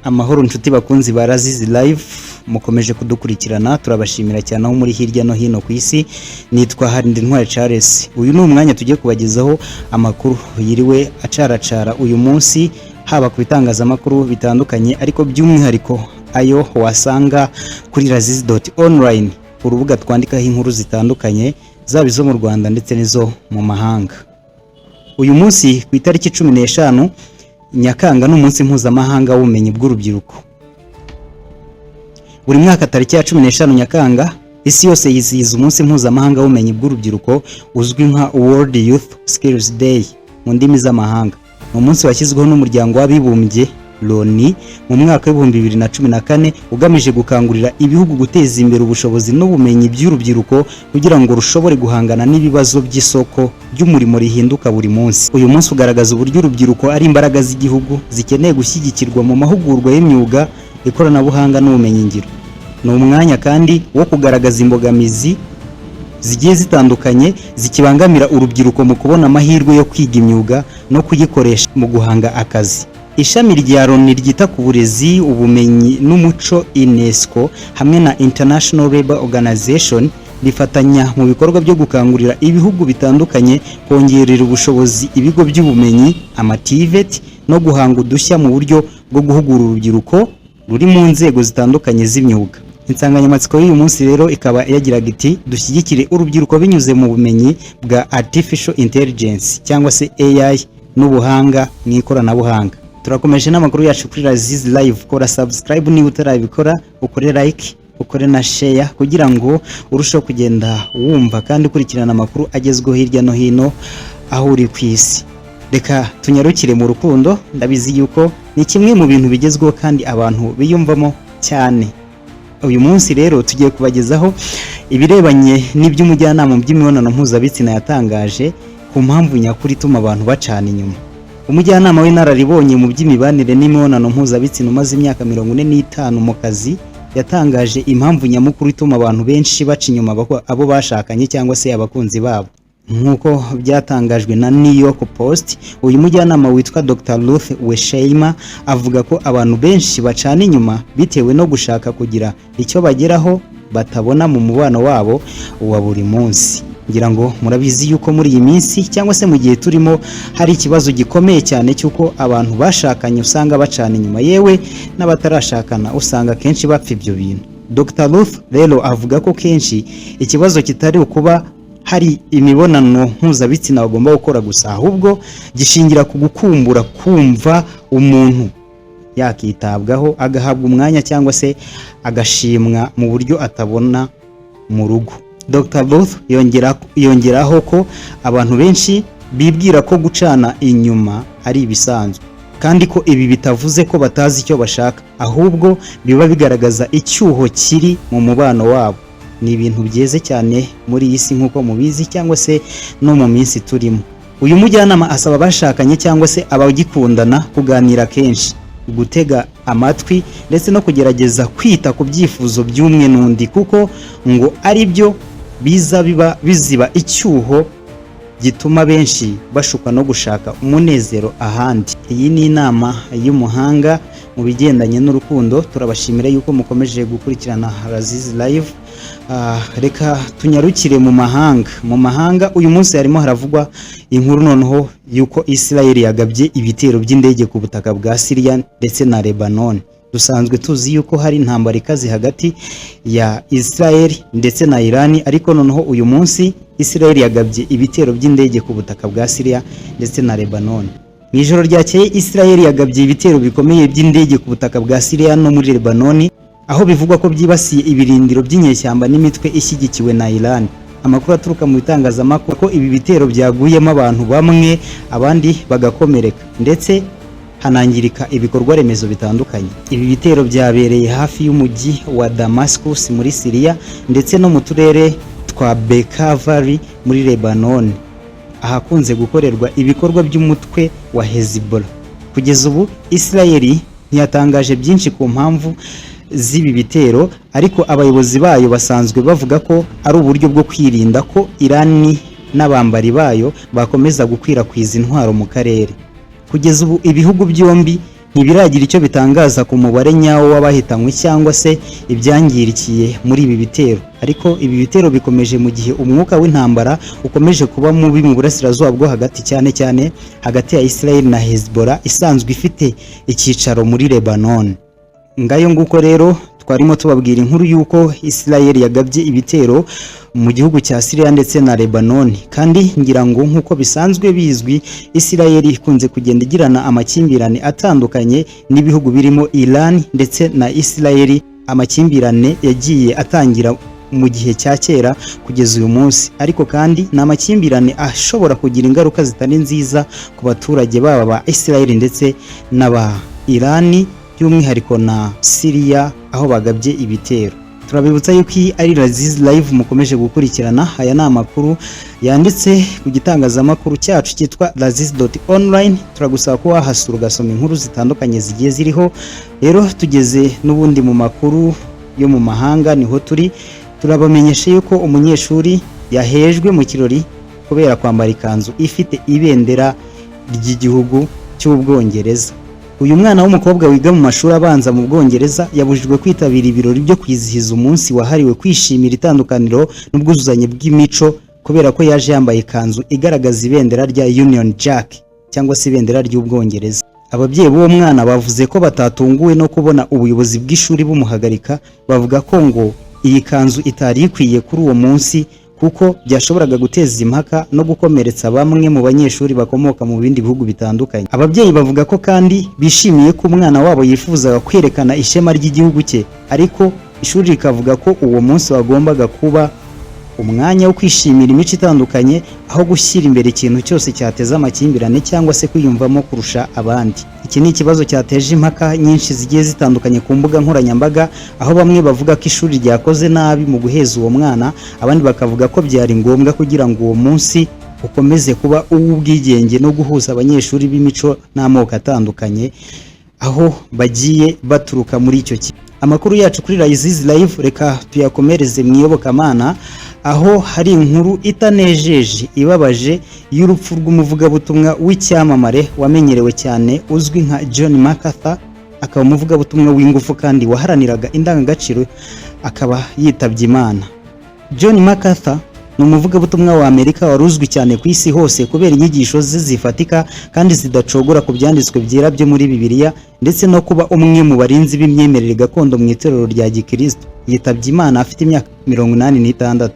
Amahoro nshuti bakunzi ba Razizi Live, mukomeje kudukurikirana, turabashimira cyane aho muri hirya no hino ku isi. Nitwa Harindintwari Charles. Uyu ni umwanya tugiye kubagezaho amakuru yiriwe acaracara uyu munsi, haba ku bitangazamakuru bitandukanye, ariko by'umwihariko ayo wasanga kuri razizi.online, urubuga twandikaho inkuru zitandukanye, zaba izo mu Rwanda ndetse n'izo mu mahanga. Uyu munsi ku itariki 15 Nyakanga n'umunsi mpuzamahanga w'ubumenyi bw'urubyiruko. Buri mwaka tariki ya 15 Nyakanga isi yose yizihiza umunsi mpuzamahanga w'ubumenyi bw'urubyiruko uzwi nka World Youth Skills Day mu ndimi z'amahanga. Ni umunsi washyizweho n'umuryango w'abibumbye Loni mu mwaka wa 2014 ugamije gukangurira ibihugu guteza imbere ubushobozi n'ubumenyi by'urubyiruko kugira ngo rushobore guhangana n'ibibazo by'isoko ry'umurimo rihinduka buri munsi. Uyu munsi ugaragaza uburyo urubyiruko ari imbaraga z'igihugu zikeneye gushyigikirwa mu mahugurwa y'imyuga, ikoranabuhanga n'ubumenyi ngiro. Ni umwanya kandi wo kugaragaza imbogamizi zigiye zitandukanye zikibangamira urubyiruko mu kubona amahirwe yo kwiga imyuga no kuyikoresha mu guhanga akazi. Ishami rya Loni ryita ku burezi, ubumenyi n'umuco UNESCO hamwe na International Labour Organization rifatanya mu bikorwa byo gukangurira ibihugu bitandukanye kongerera ubushobozi ibigo by'ubumenyi TVET no guhanga udushya mu buryo bwo guhugura urubyiruko ruri mu nzego zitandukanye z'imyuga. Insanganyamatsiko y'uyu munsi rero ikaba yagiraga iti dushyigikire urubyiruko binyuze mu bumenyi bwa Artificial Intelligence cyangwa se AI n'ubuhanga mu ikoranabuhanga. Turakomeje n'amakuru yacu kuri Razizi Live. Kora subscribe niba utarabikora, ukore like, ukore na share kugira ngo urusheho kugenda wumva kandi ukurikirana amakuru agezweho hirya no hino aho uri ku isi. Reka tunyarukire mu rukundo, ndabizi yuko ni kimwe mu bintu bigezweho kandi abantu biyumvamo cyane. Uyu munsi rero tugiye kubagezaho ibirebanye n'iby'umujyanama mu by'imibonano mpuzabitsina yatangaje ku mpamvu nyakuri ituma abantu bacana inyuma. Umujyanama w'inararibonye mu by'imibanire n'imibonano mpuzabitsina umaze imyaka 45 mu kazi yatangaje impamvu nyamukuru ituma abantu benshi baca inyuma abo bashakanye cyangwa se abakunzi babo. Nkuko byatangajwe na New York Post, uyu mujyanama witwa Dr. Ruth Wesheimer avuga ko abantu benshi bacana inyuma bitewe no gushaka kugira icyo bageraho batabona mu mubano wabo wa buri munsi. Ngira ngo murabizi yuko muri iyi minsi cyangwa se mu gihe turimo hari ikibazo gikomeye cyane cyuko abantu bashakanye usanga bacana inyuma, yewe n'abatarashakana usanga kenshi bapfa ibyo bintu. Dr. Ruth rero avuga ko kenshi ikibazo kitari ukuba hari imibonano mpuzabitsina bagomba gukora gusa, ahubwo gishingira ku gukumbura kumva umuntu yakitabwaho, agahabwa umwanya cyangwa se agashimwa mu buryo atabona mu rugo. Dr. Ruth yongeraho ko abantu benshi bibwira ko gucana inyuma ari ibisanzwe, kandi ko ibi bitavuze ko batazi icyo bashaka, ahubwo biba bigaragaza icyuho kiri mu mubano wabo. Ni ibintu byeze cyane muri iyi si nk'uko mubizi cyangwa se no mu minsi turimo. Uyu mujyanama asaba abashakanye cyangwa se abagikundana kuganira kenshi, gutega amatwi ndetse no kugerageza kwita ku byifuzo by'umwe n'undi, kuko ngo ari byo biziba icyuho gituma benshi bashuka no gushaka umunezero ahandi. Iyi ni inama y'umuhanga mu bigendanye n'urukundo. Turabashimira yuko mukomeje gukurikirana Razizi Live. Reka tunyarukire mu mahanga. Mu mahanga uyu munsi harimo haravugwa inkuru noneho yuko Israel yagabye ibitero by'indege ku butaka bwa Syria ndetse na Lebanon. Dusanzwe tuzi yuko hari intambara ikaze hagati ya Israel ndetse na Iran, ariko noneho uyu munsi Israel yagabye ibitero by'indege ku butaka bwa Syria ndetse na Lebanon. Mu ijoro ryakeye Israel yagabye ibitero bikomeye by'indege ku butaka bwa Syria no muri Lebanon, aho bivugwa ko byibasiye ibirindiro by'inyeshyamba n'imitwe ishyigikiwe na Iran. Amakuru aturuka mu bitangazamakuru ko ibi bitero byaguyemo abantu bamwe, abandi bagakomereka ndetse hanangirika ibikorwa remezo bitandukanye. Ibi bitero byabereye hafi y'umujyi wa Damascus muri Syria ndetse no mu turere twa Bekaa Valley muri Lebanon, ahakunze gukorerwa ibikorwa by'umutwe wa Hezbollah. Kugeza ubu Israel ntiyatangaje byinshi ku mpamvu z'ibi bitero, ariko abayobozi bayo basanzwe bavuga ko ari uburyo bwo kwirinda ko Iran n'abambari bayo bakomeza gukwirakwiza intwaro mu karere. Kugeza ubu ibihugu byombi ntibiragira icyo bitangaza ku mubare nyawo w'abahitanywe cyangwa se ibyangirikiye muri ibi bitero, ariko ibi bitero bikomeje mu gihe umwuka w'intambara ukomeje kuba mubi mu burasirazuba bwo hagati, cyane cyane hagati ya Israel na Hezbollah isanzwe ifite icyicaro muri Lebanon. Ngayo nguko rero twarimo tubabwira inkuru y'uko Israel yagabye ibitero mu gihugu cya Syria ndetse na Lebanon, kandi ngira ngo nk'uko bisanzwe bizwi Israel ikunze kugenda igirana amakimbirane atandukanye n'ibihugu birimo Iran ndetse na Israel, amakimbirane yagiye atangira mu gihe cya kera kugeza uyu munsi, ariko kandi ni amakimbirane ashobora kugira ingaruka zitari nziza ku baturage baba ba Israel ndetse n'aba Iran, by'umwihariko na Syria aho bagabye ibitero. Turabibutsa yuko iyi ari Laziz Live mukomeje gukurikirana. Aya ni amakuru yanditse ku gitangazamakuru cyacu cyitwa laziz.online. turagusaba ko wahasura ugasoma inkuru zitandukanye zigiye ziriho. Rero tugeze n'ubundi mu makuru yo mu mahanga, niho turabamenyesha yuko umunyeshuri yahejwe mu kirori kubera kwambara ikanzu ifite ibendera ry'igihugu cy'Ubwongereza. Uyu mwana w'umukobwa wiga mu mashuri abanza mu Bwongereza yabujijwe kwitabira ibirori byo kwizihiza umunsi wahariwe kwishimira itandukaniro n'ubwuzuzanye bw'imico kubera ko yaje yambaye ikanzu igaragaza ibendera rya Union Jack cyangwa se ibendera ry'Ubwongereza. Ababyeyi b'uwo mwana bavuze ko batatunguwe no kubona ubuyobozi bw'ishuri bumuhagarika, bavuga ko ngo iyi kanzu itari ikwiye kuri uwo munsi kuko byashoboraga guteza impaka no gukomeretsa bamwe mu banyeshuri bakomoka mu bindi bihugu bitandukanye. Ababyeyi bavuga ko kandi bishimiye ko umwana wabo yifuzaga kwerekana ishema ry'igihugu cye, ariko ishuri rikavuga ko uwo munsi wagombaga kuba umwanya wo kwishimira imico itandukanye aho gushyira imbere ikintu cyose cyateza amakimbirane cyangwa se kwiyumvamo kurusha abandi. Iki ni ikibazo cyateje impaka nyinshi zigiye zitandukanye ku mbuga nkoranyambaga, aho bamwe bavuga ko ishuri ryakoze nabi mu guheza uwo mwana, abandi bakavuga ko byari ngombwa kugira ngo uwo munsi ukomeze kuba uw'ubwigenge no guhuza abanyeshuri b'imico n'amoko atandukanye aho bagiye baturuka muri icyo kigo. Amakuru yacu kuri Laziz Live reka tuyakomereze mu iyobokamana, aho hari inkuru itanejeje ibabaje y'urupfu rw'umuvugabutumwa w'icyamamare wamenyerewe cyane uzwi nka John MacArthur, akaba umuvugabutumwa w'ingufu kandi waharaniraga indangagaciro, akaba yitabye Imana. John MacArthur ni umuvugabutumwa wa Amerika wari uzwi cyane ku isi hose kubera inyigisho ze zifatika kandi zidacogora ku byanditswe byera byo muri Bibiliya, ndetse no kuba umwe mu barinzi b'imyemerere gakondo mu itorero rya Gikristo. Yitabye Imana afite imyaka 86.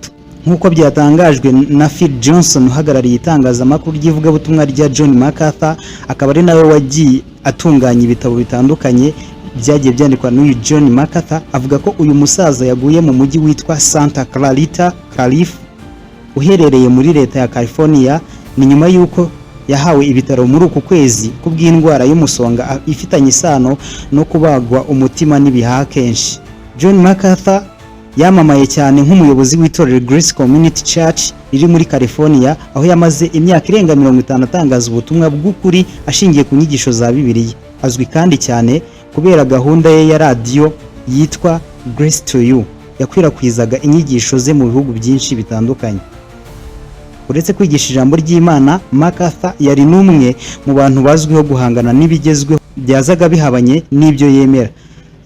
Nk'uko byatangajwe na Phil Johnson uhagarariye itangazamakuru ry'ivugabutumwa rya John MacArthur, akaba ari nawe wagiye atunganya ibitabo bitandukanye byagiye byandikwa n'uyu John MacArthur. Avuga ko uyu musaza yaguye mu mujyi witwa Santa Clarita Calif uherereye muri leta ya California, ni nyuma y'uko yahawe ibitaro muri uku kwezi kubw'indwara y'umusonga ifitanye isano no kubagwa umutima n'ibihaha kenshi. John MacArthur yamamaye cyane nk'umuyobozi w'itorero Grace Community Church riri muri California, aho yamaze imyaka irenga 50 atangaza ubutumwa bw'ukuri ashingiye ku nyigisho za Bibiliya. Azwi kandi cyane kubera gahunda ye ya radio yitwa Grace to You, yakwirakwizaga inyigisho ze mu bihugu byinshi bitandukanye. Uretse kwigisha ijambo ry'Imana, MacArthur yari n'umwe mu bantu bazwiho guhangana n'ibigezweho byazaga bihabanye n'ibyo yemera.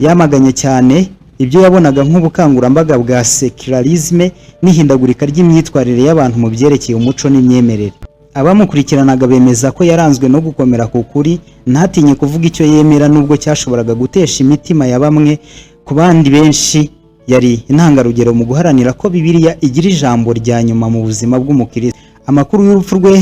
Yamaganye cyane ibyo yabonaga nk'ubukangurambaga bwa secularisme n'ihindagurika ry'imyitwarire y'abantu mu byerekeye umuco n'imyemerere. Abamukurikiranaga bemeza ko yaranzwe no gukomera ku kuri, ntatinye kuvuga icyo yemera nubwo cyashoboraga gutesha imitima ya bamwe. Ku bandi benshi yari intangarugero mu guharanira ko Bibiliya igira ijambo rya nyuma mu buzima bw'umukristo. Amakuru y'urupfu rwe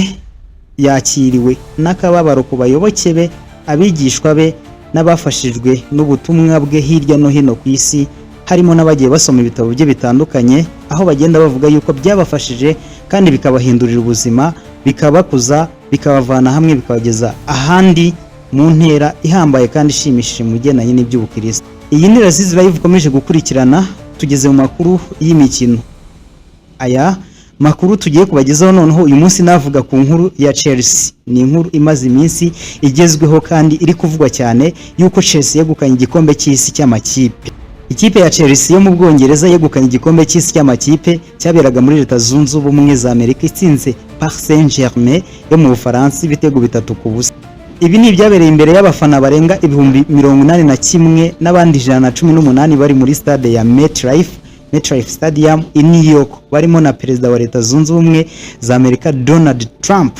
yakiriwe n'akababaro ku bayoboke be, abigishwa be n'abafashijwe n'ubutumwa bwe hirya no hino ku isi, harimo n'abagiye basoma ibitabo bye bitandukanye, aho bagenda bavuga yuko byabafashije kandi bikabahindurira ubuzima, bikabakuza, bikabavana hamwe, bikabageza ahandi mu ntera ihambaye kandi ishimishije mu bigendanye n'iby'ubukristo. Iyi ni Laziz Live ukomeje gukurikirana. Tugeze mu makuru y'imikino. Aya makuru tugiye kubagezaho noneho uyu munsi navuga ku nkuru ya Chelsea. Ni inkuru imaze iminsi igezweho kandi iri kuvugwa cyane yuko Chelsea yegukanye igikombe cy'isi cy'amakipe. Ikipe ya Chelsea yo mu Bwongereza yegukanye igikombe cy'isi cy'amakipe cyaberaga muri Leta Zunze Ubumwe za Amerika, itsinze Paris Saint-Germain yo mu Bufaransa ibitego 3-0. Ibi ni ibyabereye imbere y'abafana barenga ibihumbi 81 n'abandi 118 bari muri stade ya MetLife Stadium i New York, barimo na perezida wa Leta Zunze Ubumwe za Amerika Donald Trump.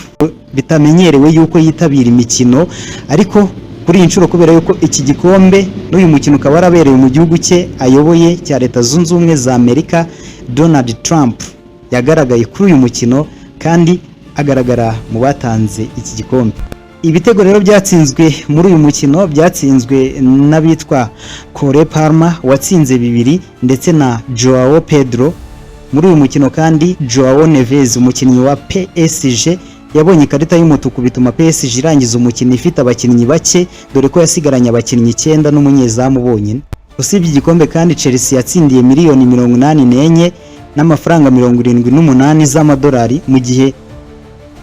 Bitamenyerewe yuko yitabira imikino, ariko kuri iyi nshuro kubera yuko iki gikombe n'uyu mukino ukaba warabereye mu gihugu cye ayoboye cya Leta Zunze Ubumwe za Amerika, Donald Trump yagaragaye kuri uyu mukino kandi agaragara mu batanze iki gikombe. Ibitego rero byatsinzwe muri uyu mukino byatsinzwe n'abitwa Cole Palmer watsinze 2 ndetse na Joao Pedro. Muri uyu mukino kandi Joao Neves umukinnyi wa PSG yabonye ikarita y'umutuku bituma PSG irangiza umukino ifite abakinnyi bake, dore ko yasigaranye abakinnyi 9 n'umunyezamu bonyine. Usibye igikombe kandi Chelsea yatsindiye miliyoni 84 n'amafaranga 78 z'amadolari, mu gihe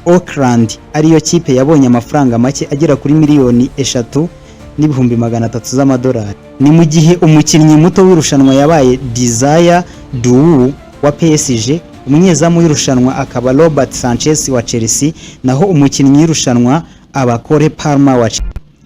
Auckland ariyo kipe yabonye amafaranga make agera kuri miliyoni 3,300 z'amadolari. Ni mu gihe umukinnyi muto w'irushanwa yabaye Desire Doou wa PSG, umunyezamu w'irushanwa akaba Robert Sanchez wa Chelsea, naho umukinnyi w'irushanwa aba Cole Palmer wa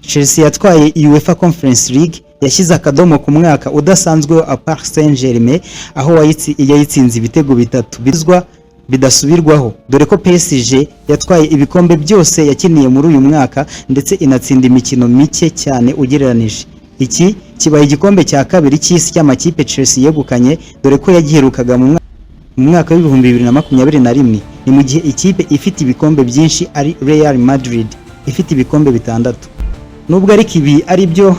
Chelsea. Yatwaye UEFA Conference League, yashyize akadomo ku mwaka udasanzwe wa Paris Saint-Germain, aho yayitsinze ibitego 3 bizwa bidasubirwaho, dore ko PSG yatwaye ibikombe byose yakiniye muri uyu mwaka ndetse inatsinda imikino mike cyane ugereranije. Iki kibaye igikombe cya kabiri cy'isi cy'amakipe Chelsea yegukanye, dore ko yagiherukaga mu mwaka wa 2021. Ni mu gihe ikipe ifite ibikombe byinshi ari Real Madrid ifite ibikombe 6. Nubwo ariko ibi ari byo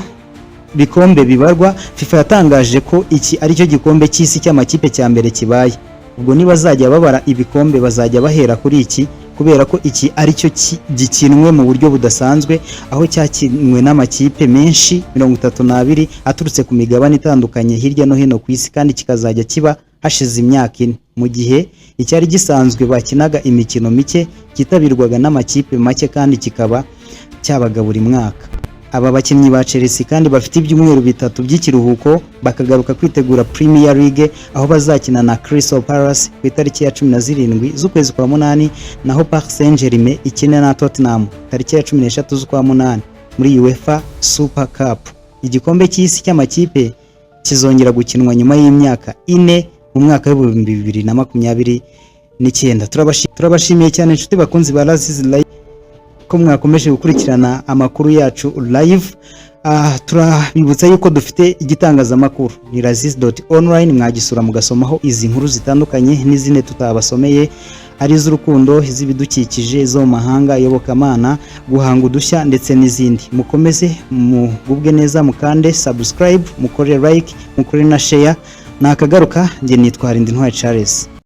bikombe bibarwa, FIFA yatangaje ko iki ari cyo gikombe cy'isi cy'amakipe cya mbere kibaye. Ubwo niba bazajya babara ibikombe bazajya bahera kuri iki, kubera ko iki ari cyo gikinwe mu buryo budasanzwe, aho cyakinwe n'amakipe menshi 32 aturutse ku migabane itandukanye hirya no hino ku isi, kandi kikazajya kiba hashize imyaka 4, mu gihe icyari gisanzwe bakinaga imikino mike kitabirwaga n'amakipe make kandi kikaba cyabaga buri mwaka. Aba bakinnyi ba Chelsea kandi bafite ibyumweru 3 by'ikiruhuko bakagaruka kwitegura Premier League, aho bazakina na Crystal Palace ku itariki ya 17 z'ukwezi kwa 8, naho Paris Saint-Germain ikina na Tottenham tariki ya 13 z'ukwa 8 muri UEFA Super Cup. Igikombe cy'isi cy'amakipe kizongera gukinwa nyuma y'imyaka 4 mu mwaka wa 2029. Turabashimiye cyane inshuti bakunzi ba Laziz Live ko mwakomeje gukurikirana amakuru yacu live. Turabibutsa yuko dufite igitangazamakuru ni laziz.online, mwagisura mugasomaho izi nkuru zitandukanye n'izine tutabasomeye, ari iz'urukundo, iz'ibidukikije, zo mu mahanga, iyobokamana, guhanga udushya ndetse n'izindi. Mukomeze mugubwe neza, mukande subscribe, mukore like, mukore na share. Nakagaruka, nge nitwa Rindintwari Charles.